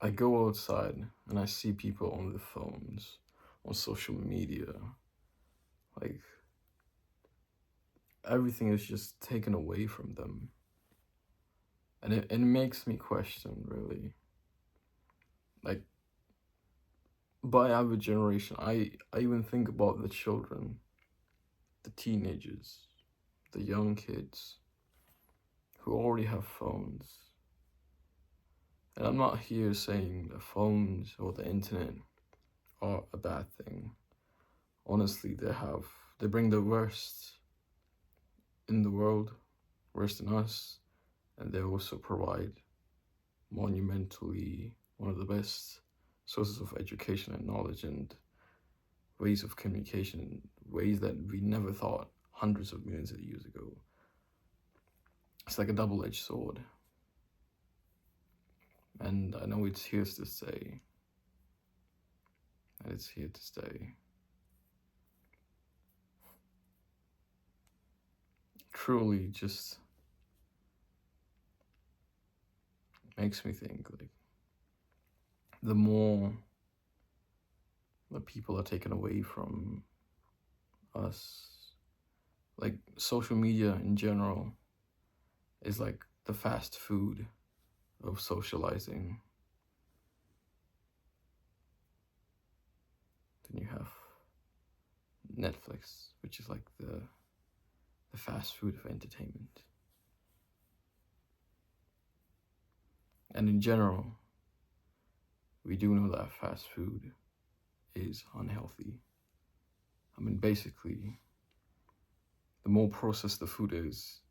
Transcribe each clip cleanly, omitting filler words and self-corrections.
I go outside and I see people on their phones, on social media, like everything is just taken away from them. And it makes me question, really. Like, by our generation, I even think about the children, the teenagers, the young kids who already have phones. And I'm not here saying the phones or the internet are a bad thing. Honestly, they bring the worst in the world, worse than us, and they also provide monumentally one of the best sources of education and knowledge and ways of communication in ways that we never thought hundreds of millions of years ago. It's like a double-edged sword. And I know it's here to stay. And it's here to stay. Truly just makes me think, like, the more the people are taken away from us, like social media in general is like the fast food of socializing. Then you have Netflix, which is like the fast food of entertainment. And in general, we do know that fast food is unhealthy. I mean, basically, the more processed the food is,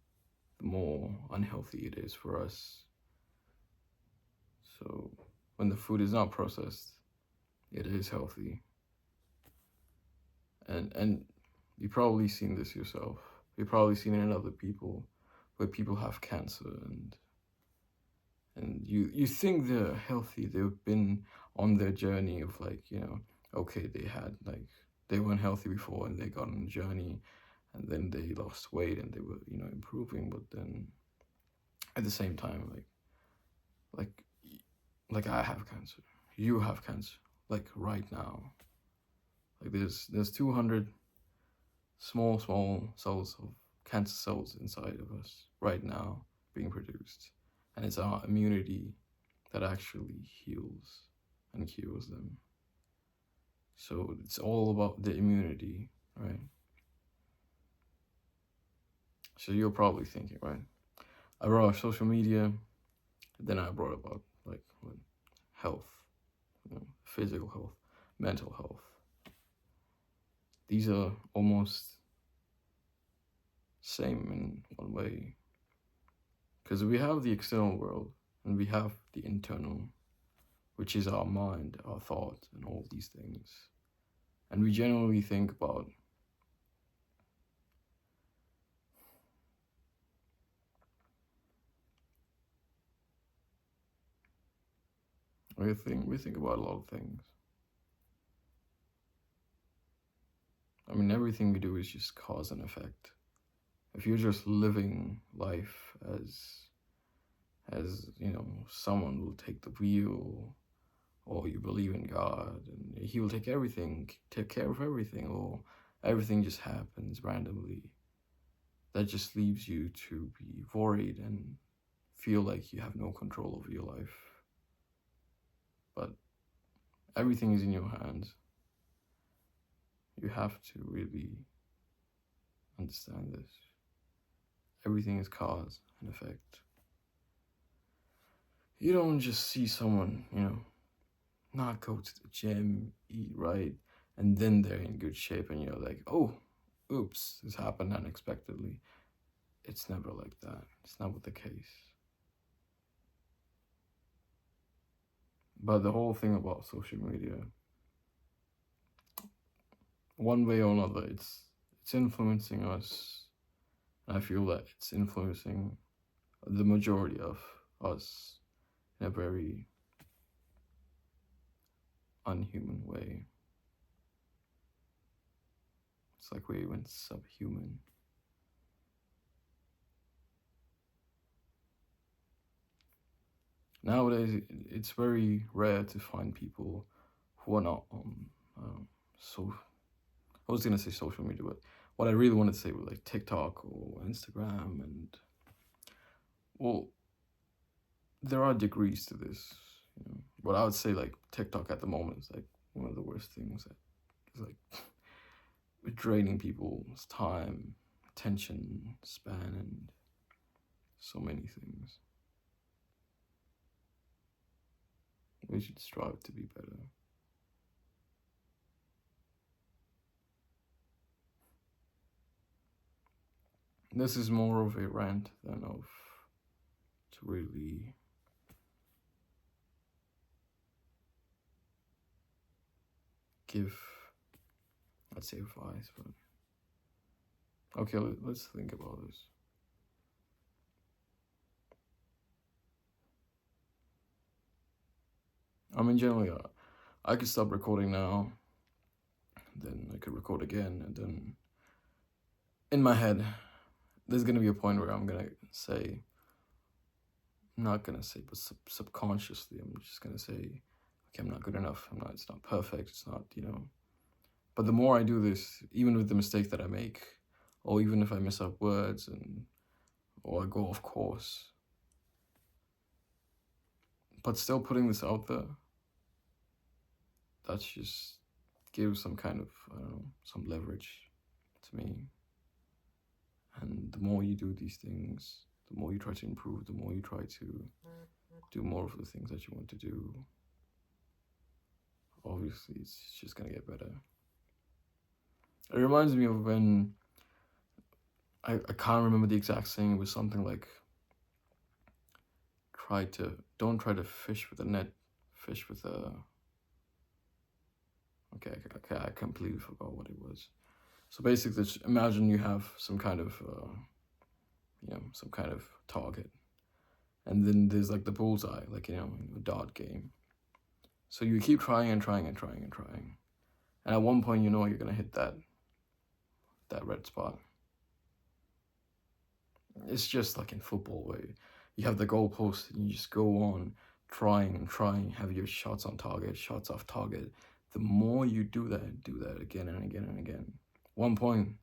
the more unhealthy it is for us. So when the food is not processed, it is healthy. And you've probably seen this yourself. You've probably seen it in other people, where people have cancer and you think they're healthy. They've been on their journey of, like, okay, they weren't healthy before and they got on a journey and then they lost weight and they were, improving, but then at the same time, like I have cancer, you have cancer, like right now. Like there's 200 small cells of cancer cells inside of us right now being produced, and it's our immunity that actually heals and cures them. So it's all about the immunity, right? So you're probably thinking, right, I brought up social media, then I brought about like health, physical health, mental health. These are almost same in one way, because we have the external world and we have the internal, which is our mind, our thought, and all these things. And we generally think about we think about a lot of things. I mean, everything we do is just cause and effect. If you're just living life as someone will take the wheel, or you believe in God and he will take care of everything, or everything just happens randomly, that just leaves you to be worried and feel like you have no control over your life. But everything is in your hands. You have to really understand this. Everything is cause and effect. You don't just see someone, not go to the gym, eat right, and then they're in good shape and you're like, oh, oops, this happened unexpectedly. It's never like that. It's never the case. But the whole thing about social media, one way or another, it's influencing us. And I feel that it's influencing the majority of us in a very unhuman way. It's like we went subhuman. Nowadays, it's very rare to find people who are not on so. I was gonna say social media, but what I really wanted to say was like TikTok or Instagram, and well, there are degrees to this, you know. But I would say like TikTok at the moment is like one of the worst things. It's like draining people's time, attention span, and so many things. We should strive to be better. This is more of a rant than of to really give, let's say, advice, but okay, let's think about this. I mean, generally, I could stop recording now, then I could record again, and then in my head, there's gonna be a point where I'm gonna say, I'm not gonna say, but subconsciously, I'm just gonna say, okay, I'm not good enough. It's not perfect. It's not, you know. But the more I do this, even with the mistakes that I make, or even if I mess up words or I go off course, but still putting this out there, that's just gives some kind of, I don't know, some leverage to me. And the more you do these things, the more you try to improve, the more you try to do more of the things that you want to do, obviously it's just gonna get better. It reminds me of when I can't remember the exact saying. It was something like, don't try to fish with a net, fish with a, okay, I completely forgot what it was. So basically, just imagine you have some kind of, some kind of target, and then there's like the bullseye, like, you know, a dart game. So you keep trying and trying and trying and trying, and at one point, you know, you're gonna hit that red spot. It's just like in football where you have the goalpost and you just go on trying and trying, have your shots on target, shots off target. The more you do that again and again and again, one point,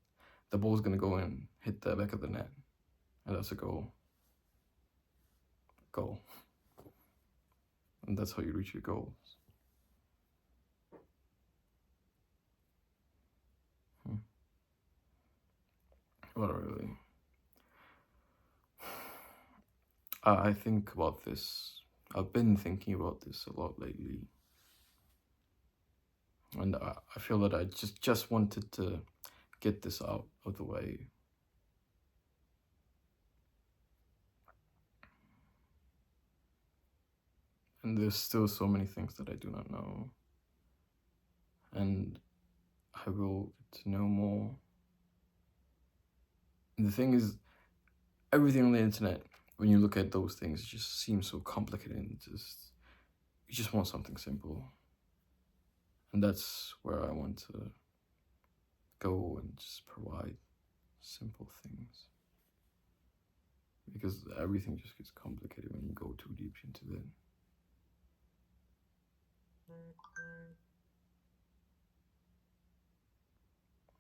the ball's gonna go in, hit the back of the net, and that's a goal. Goal. And that's how you reach your goals. But really, I think about this. I've been thinking about this a lot lately. And I feel that I just wanted to get this out of the way. And there's still so many things that I do not know. And I will get to know more. And the thing is, everything on the internet, when you look at those things, it just seems so complicated. And you just want something simple. And that's where I want to go and just provide simple things. Because everything just gets complicated when you go too deep into it.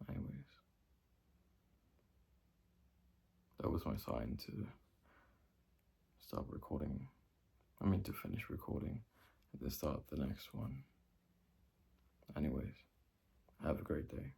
Anyways, that was my sign to stop recording. I mean, to finish recording and then start the next one. Anyways, have a great day.